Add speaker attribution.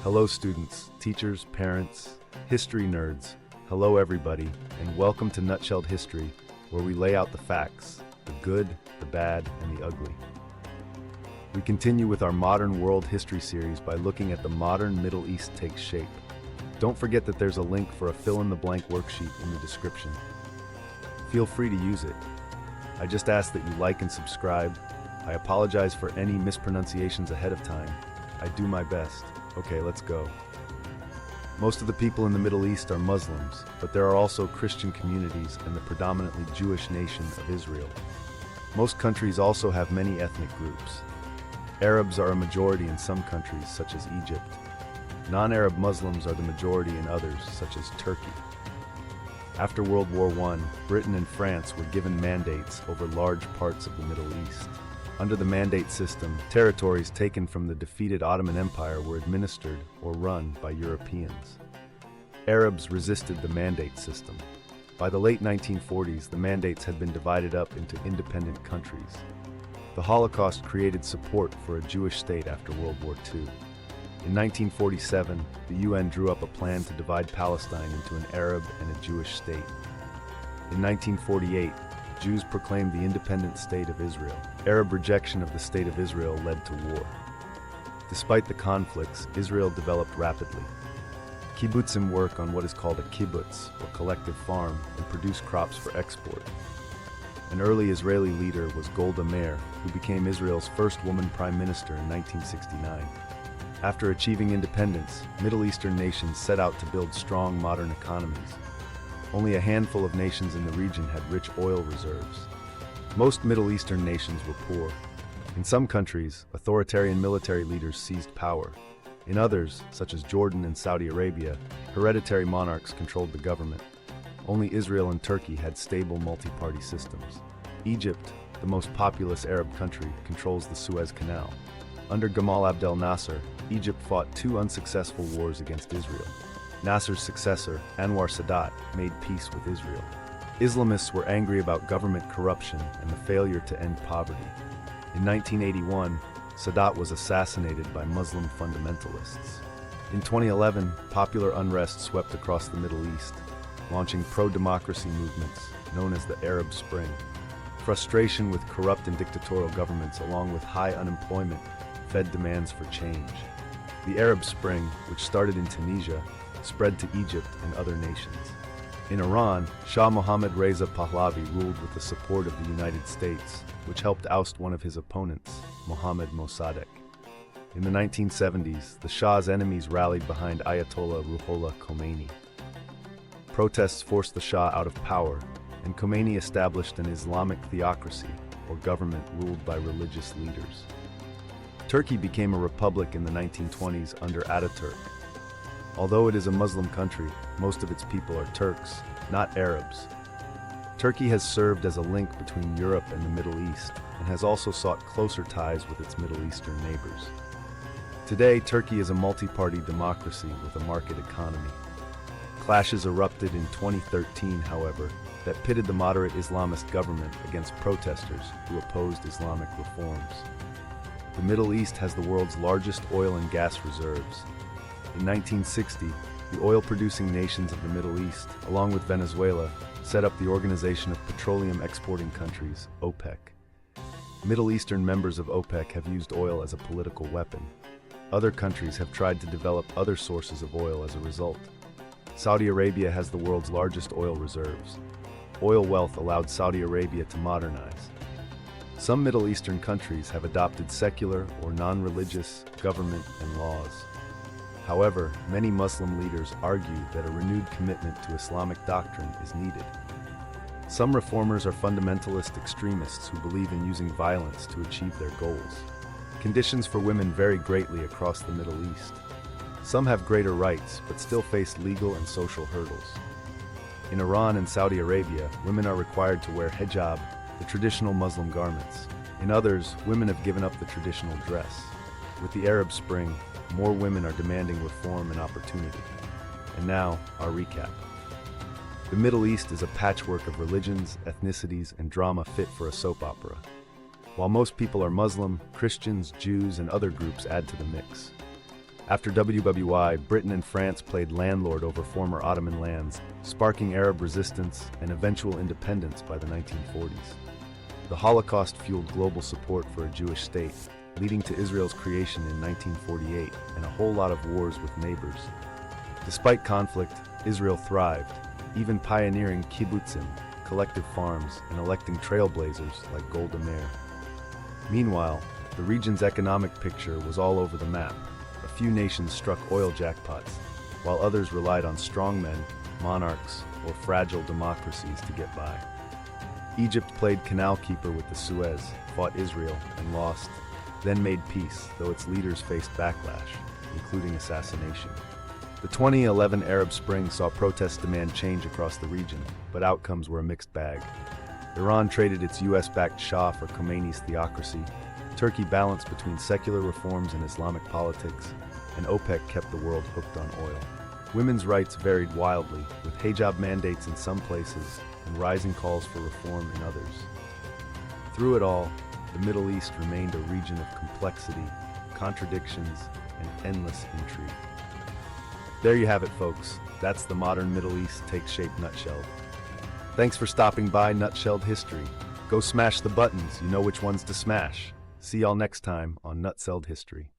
Speaker 1: Hello students, teachers, parents, history nerds. Hello everybody, and welcome to Nutshelled History, where we lay out the facts, the good, the bad, and the ugly. We continue with our modern world history series by looking at the modern Middle East takes shape. Don't forget that there's a link for a fill-in-the-blank worksheet in the description. Feel free to use it. I just ask that you like and subscribe. I apologize for any mispronunciations ahead of time. I do my best. Okay, let's go. Most of the people in the Middle East are Muslims, but there are also Christian communities and the predominantly Jewish nation of Israel. Most countries also have many ethnic groups. Arabs are a majority in some countries, such as Egypt. Non-Arab Muslims are the majority in others, such as Turkey. After World War I, Britain and France were given mandates over large parts of the Middle East. Under the mandate system, territories taken from the defeated Ottoman Empire were administered or run by Europeans. Arabs resisted the mandate system. By the late 1940s, the mandates had been divided up into independent countries. The Holocaust created support for a Jewish state after World War II. In 1947, the UN drew up a plan to divide Palestine into an Arab and a Jewish state. In 1948, Jews proclaimed the independent state of Israel. Arab rejection of the state of Israel led to war. Despite the conflicts, Israel developed rapidly. Kibbutzim work on what is called a kibbutz, or collective farm, and produce crops for export. An early Israeli leader was Golda Meir, who became Israel's first woman prime minister in 1969. After achieving independence, Middle Eastern nations set out to build strong modern economies. Only a handful of nations in the region had rich oil reserves. Most Middle Eastern nations were poor. In some countries, authoritarian military leaders seized power. In others, such as Jordan and Saudi Arabia, hereditary monarchs controlled the government. Only Israel and Turkey had stable multi-party systems. Egypt, the most populous Arab country, controls the Suez Canal. Under Gamal Abdel Nasser, Egypt fought two unsuccessful wars against Israel. Nasser's successor, Anwar Sadat, made peace with Israel. Islamists were angry about government corruption and the failure to end poverty. In 1981, Sadat was assassinated by Muslim fundamentalists. In 2011, popular unrest swept across the Middle East, launching pro-democracy movements known as the Arab Spring. Frustration with corrupt and dictatorial governments, along with high unemployment, fed demands for change. The Arab Spring, which started in Tunisia, spread to Egypt and other nations. In Iran, Shah Mohammad Reza Pahlavi ruled with the support of the United States, which helped oust one of his opponents, Mohammad Mossadegh. In the 1970s, the Shah's enemies rallied behind Ayatollah Ruhollah Khomeini. Protests forced the Shah out of power, and Khomeini established an Islamic theocracy, or government ruled by religious leaders. Turkey became a republic in the 1920s under Ataturk. Although it is a Muslim country, most of its people are Turks, not Arabs. Turkey has served as a link between Europe and the Middle East, and has also sought closer ties with its Middle Eastern neighbors. Today, Turkey is a multi-party democracy with a market economy. Clashes erupted in 2013, however, that pitted the moderate Islamist government against protesters who opposed Islamic reforms. The Middle East has the world's largest oil and gas reserves. In 1960, the oil-producing nations of the Middle East, along with Venezuela, set up the Organization of Petroleum Exporting Countries, OPEC. Middle Eastern members of OPEC have used oil as a political weapon. Other countries have tried to develop other sources of oil as a result. Saudi Arabia has the world's largest oil reserves. Oil wealth allowed Saudi Arabia to modernize. Some Middle Eastern countries have adopted secular or non-religious government and laws. However, many Muslim leaders argue that a renewed commitment to Islamic doctrine is needed. Some reformers are fundamentalist extremists who believe in using violence to achieve their goals. Conditions for women vary greatly across the Middle East. Some have greater rights, but still face legal and social hurdles. In Iran and Saudi Arabia, women are required to wear hijab, the traditional Muslim garments. In others, women have given up the traditional dress. With the Arab Spring, more women are demanding reform and opportunity. And now, our recap. The Middle East is a patchwork of religions, ethnicities, and drama fit for a soap opera. While most people are Muslim, Christians, Jews, and other groups add to the mix. After WWI, Britain and France played landlord over former Ottoman lands, sparking Arab resistance and eventual independence by the 1940s. The Holocaust fueled global support for a Jewish state, leading to Israel's creation in 1948 and a whole lot of wars with neighbors. Despite conflict, Israel thrived, even pioneering kibbutzim, collective farms, and electing trailblazers like Golda Meir. Meanwhile, the region's economic picture was all over the map. A few nations struck oil jackpots, while others relied on strongmen, monarchs, or fragile democracies to get by. Egypt played canal keeper with the Suez, fought Israel, and lost, then made peace, though its leaders faced backlash, including assassination. The 2011 Arab Spring saw protests demand change across the region, but outcomes were a mixed bag. Iran traded its US-backed Shah for Khomeini's theocracy, Turkey balanced between secular reforms and Islamic politics, and OPEC kept the world hooked on oil. Women's rights varied wildly, with hijab mandates in some places and rising calls for reform in others. Through it all, the Middle East remained a region of complexity, contradictions, and endless intrigue. There you have it, folks. That's the modern Middle East takes shape nutshelled. Thanks for stopping by Nutshelled History. Go smash the buttons, you know which ones to smash. See y'all next time on Nutshelled History.